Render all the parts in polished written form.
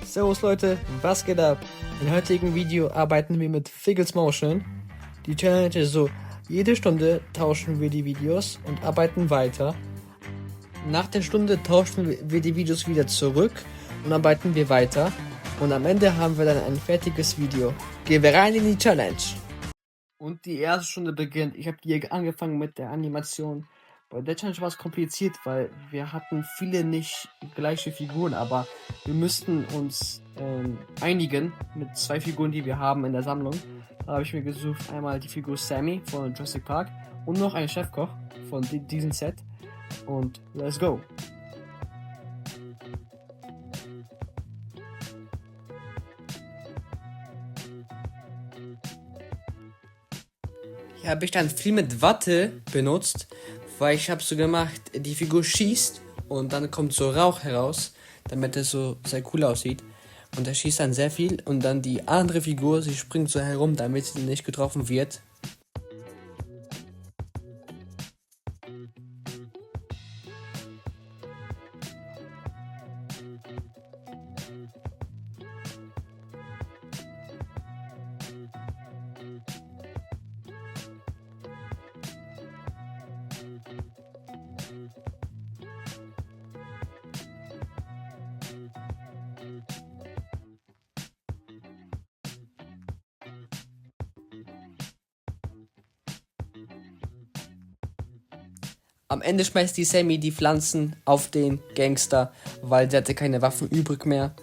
Servus Leute, was geht ab? Im heutigen Video arbeiten wir mit Figgles Motion. Die Challenge ist so, jede Stunde tauschen wir die Videos und arbeiten weiter. Nach der Stunde tauschen wir die Videos wieder zurück und arbeiten wir weiter. Und am Ende haben wir dann ein fertiges Video. Gehen wir rein in die Challenge. Und die erste Stunde beginnt. Ich habe hier angefangen mit der Animation. Bei der Challenge war es kompliziert, weil wir hatten viele nicht gleiche Figuren, aber wir müssten uns einigen mit zwei Figuren, die wir haben in der Sammlung. Da habe ich mir gesucht, einmal die Figur Sammy von Jurassic Park und noch einen Chefkoch von diesem Set. Und let's go! Hier habe ich dann viel mit Watte benutzt, weil ich habe so gemacht, die Figur schießt und dann kommt so Rauch heraus, damit es so sehr cool aussieht. Und er schießt dann sehr viel und dann die andere Figur, sie springt so herum, damit sie nicht getroffen wird. Am Ende schmeißt die Sammy die Pflanzen auf den Gangster, weil sie hatte keine Waffen übrig mehr.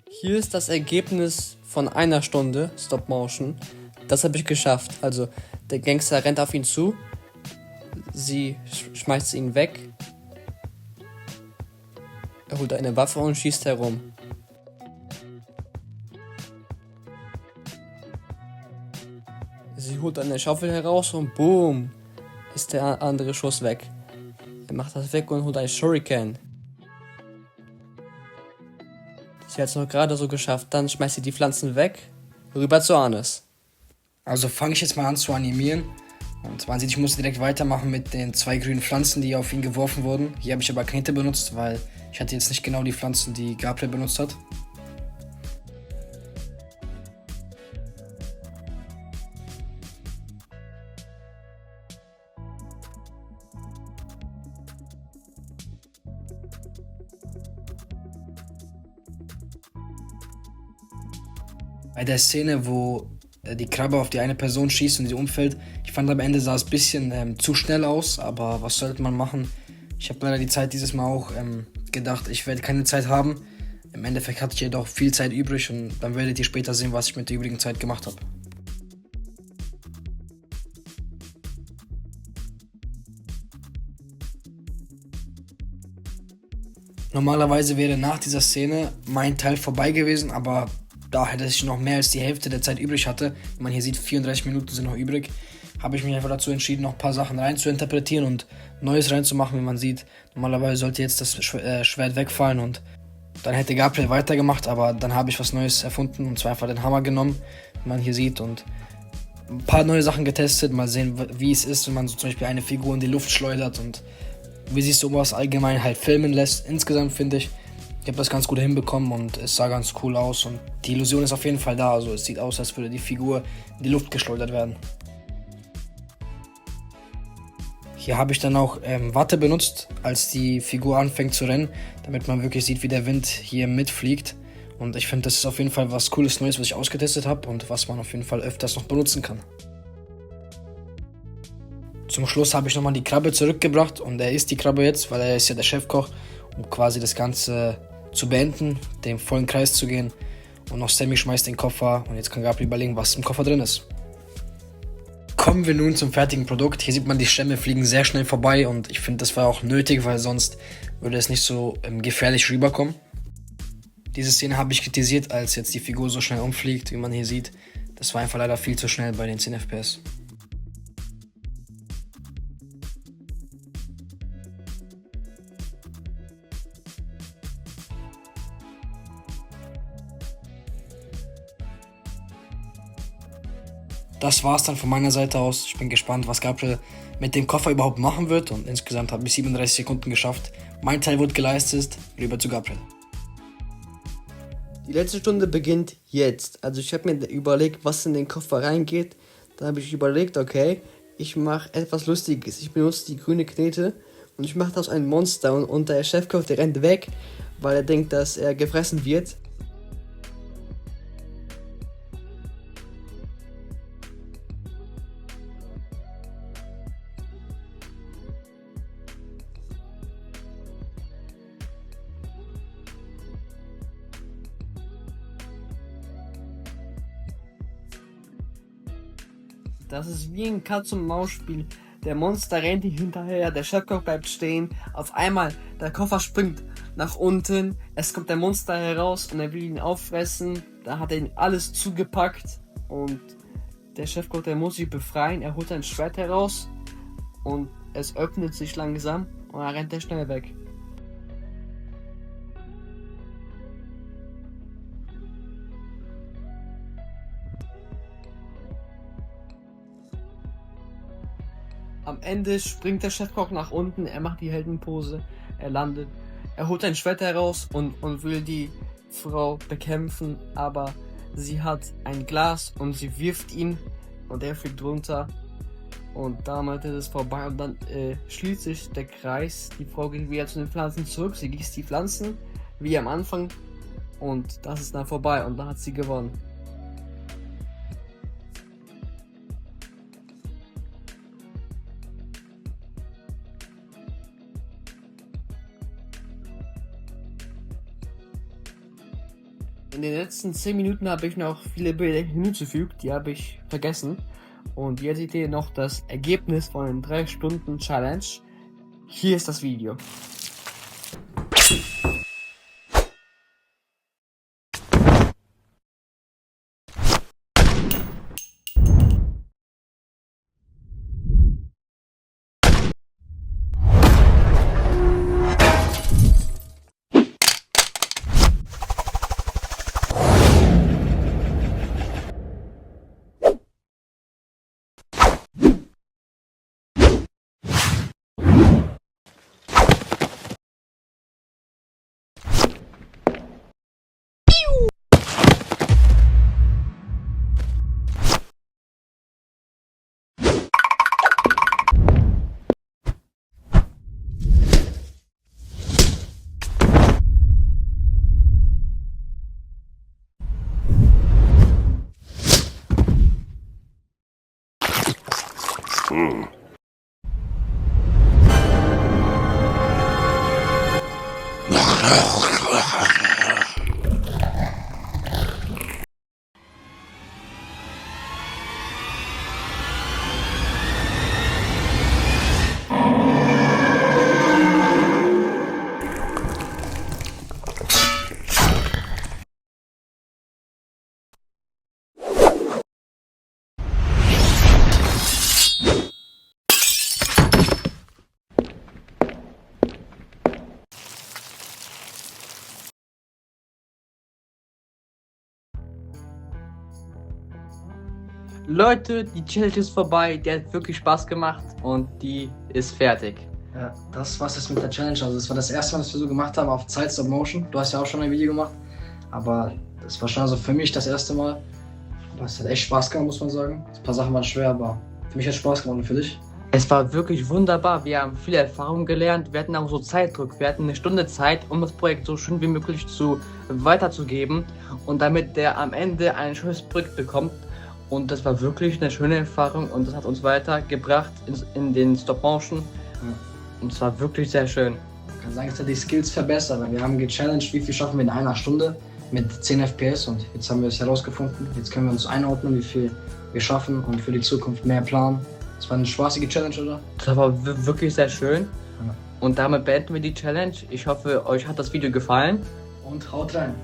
Hier ist das Ergebnis von einer Stunde Stop Motion. Das habe ich geschafft. Also der Gangster rennt auf ihn zu, sie schmeißt ihn weg, er holt eine Waffe und schießt herum. Sie holt eine Schaufel heraus und boom, ist der andere Schuss weg. Er macht das weg und holt ein Shuriken. Sie hat es noch gerade so geschafft. Dann schmeißt sie die Pflanzen weg. Rüber zu Arnes. Also fange ich jetzt mal an zu animieren. Und man sieht, ich muss direkt weitermachen mit den 2 grünen Pflanzen, die auf ihn geworfen wurden. Hier habe ich aber Knete benutzt, weil ich hatte jetzt nicht genau die Pflanzen, die Gabriel benutzt hat. Bei der Szene, wo die Krabbe auf die eine Person schießt und sie umfällt, ich fand am Ende sah es ein bisschen zu schnell aus, aber was sollte man machen? Ich habe leider die Zeit dieses Mal auch gedacht, ich werde keine Zeit haben. Im Endeffekt hatte ich jedoch viel Zeit übrig und dann werdet ihr später sehen, was ich mit der übrigen Zeit gemacht habe. Normalerweise wäre nach dieser Szene mein Teil vorbei gewesen, aber da hätte ich noch mehr als die Hälfte der Zeit übrig hatte, wie man hier sieht, 34 Minuten sind noch übrig, habe ich mich einfach dazu entschieden, noch ein paar Sachen rein zu interpretieren und Neues reinzumachen, wie man sieht. Normalerweise sollte jetzt das Schwert wegfallen und dann hätte Gabriel weitergemacht, aber dann habe ich was Neues erfunden und zwar einfach den Hammer genommen, wie man hier sieht, und ein paar neue Sachen getestet, mal sehen, wie es ist, wenn man so zum Beispiel eine Figur in die Luft schleudert und wie sich sowas allgemein halt filmen lässt. Insgesamt finde ich habe das ganz gut hinbekommen und es sah ganz cool aus und die Illusion ist auf jeden Fall da, also es sieht aus, als würde die Figur in die Luft geschleudert werden. Hier habe ich dann auch Watte benutzt, als die Figur anfängt zu rennen, damit man wirklich sieht, wie der Wind hier mitfliegt, und ich finde, das ist auf jeden Fall was Cooles Neues, was ich ausgetestet habe und was man auf jeden Fall öfters noch benutzen kann. Zum Schluss habe ich nochmal die Krabbe zurückgebracht und er isst die Krabbe jetzt, weil er ist ja der Chefkoch, um quasi das Ganze zu beenden, den vollen Kreis zu gehen, und noch Sammy schmeißt den Koffer und jetzt kann Gabriel überlegen, was im Koffer drin ist. Kommen wir nun zum fertigen Produkt. Hier sieht man, die Stämme fliegen sehr schnell vorbei und ich finde, das war auch nötig, weil sonst würde es nicht so gefährlich rüberkommen. Diese Szene habe ich kritisiert, als jetzt die Figur so schnell umfliegt, wie man hier sieht. Das war einfach leider viel zu schnell bei den 10 FPS. das war's dann von meiner Seite aus. Ich bin gespannt, was Gabriel mit dem Koffer überhaupt machen wird. Und insgesamt habe ich 37 Sekunden geschafft. Mein Teil wurde geleistet. Rüber zu Gabriel. Die letzte Stunde beginnt jetzt. Also ich habe mir überlegt, was in den Koffer reingeht. Da habe ich überlegt, okay, ich mache etwas Lustiges. Ich benutze die grüne Knete und ich mache daraus ein Monster. Und der Chefkoch, der rennt weg, weil er denkt, dass er gefressen wird. Das ist wie ein Katz-und-Maus-Spiel. Der Monster rennt ihm hinterher, der Chefkoch bleibt stehen. Auf einmal, der Koffer springt nach unten. Es kommt der Monster heraus und er will ihn auffressen. Da hat er ihn alles zugepackt. Und der Chefkoch, der muss sich befreien. Er holt ein Schwert heraus. Und es öffnet sich langsam. Und dann rennt er schnell weg. Am Ende springt der Chefkoch nach unten, er macht die Heldenpose, er landet, er holt ein Schwert heraus und will die Frau bekämpfen, aber sie hat ein Glas und sie wirft ihn und er fliegt runter und damit ist es vorbei und dann schließt sich der Kreis, die Frau geht wieder zu den Pflanzen zurück, sie gießt die Pflanzen wie am Anfang und das ist dann vorbei und dann hat sie gewonnen. In den letzten 10 Minuten habe ich noch viele Bilder hinzugefügt, die habe ich vergessen. Und jetzt seht ihr noch das Ergebnis von den 3 Stunden Challenge. Hier ist das Video. Leute, die Challenge ist vorbei, die hat wirklich Spaß gemacht und die ist fertig. Ja, das war's jetzt mit der Challenge. Also das war das erste Mal, dass wir so gemacht haben auf Zeit Stop Motion. Du hast ja auch schon ein Video gemacht, aber das war schon also für mich das erste Mal. Aber es hat echt Spaß gemacht, muss man sagen. Ein paar Sachen waren schwer, aber für mich hat es Spaß gemacht und für dich? Es war wirklich wunderbar, wir haben viele Erfahrungen gelernt, wir hatten auch so Zeitdruck, wir hatten eine Stunde Zeit, um das Projekt so schön wie möglich weiterzugeben und damit der am Ende ein schönes Projekt bekommt. Und das war wirklich eine schöne Erfahrung und das hat uns weitergebracht in den Stop-Motion. Und es war wirklich sehr schön. Ich kann sagen, es hat die Skills verbessert, weil wir haben gechallenged, wie viel schaffen wir in einer Stunde mit 10 FPS und jetzt haben wir es herausgefunden. Jetzt können wir uns einordnen, wie viel wir schaffen und für die Zukunft mehr planen. Das war eine spaßige Challenge, oder? Das war wirklich sehr schön. Ja. Und damit beenden wir die Challenge. Ich hoffe, euch hat das Video gefallen. Und haut rein!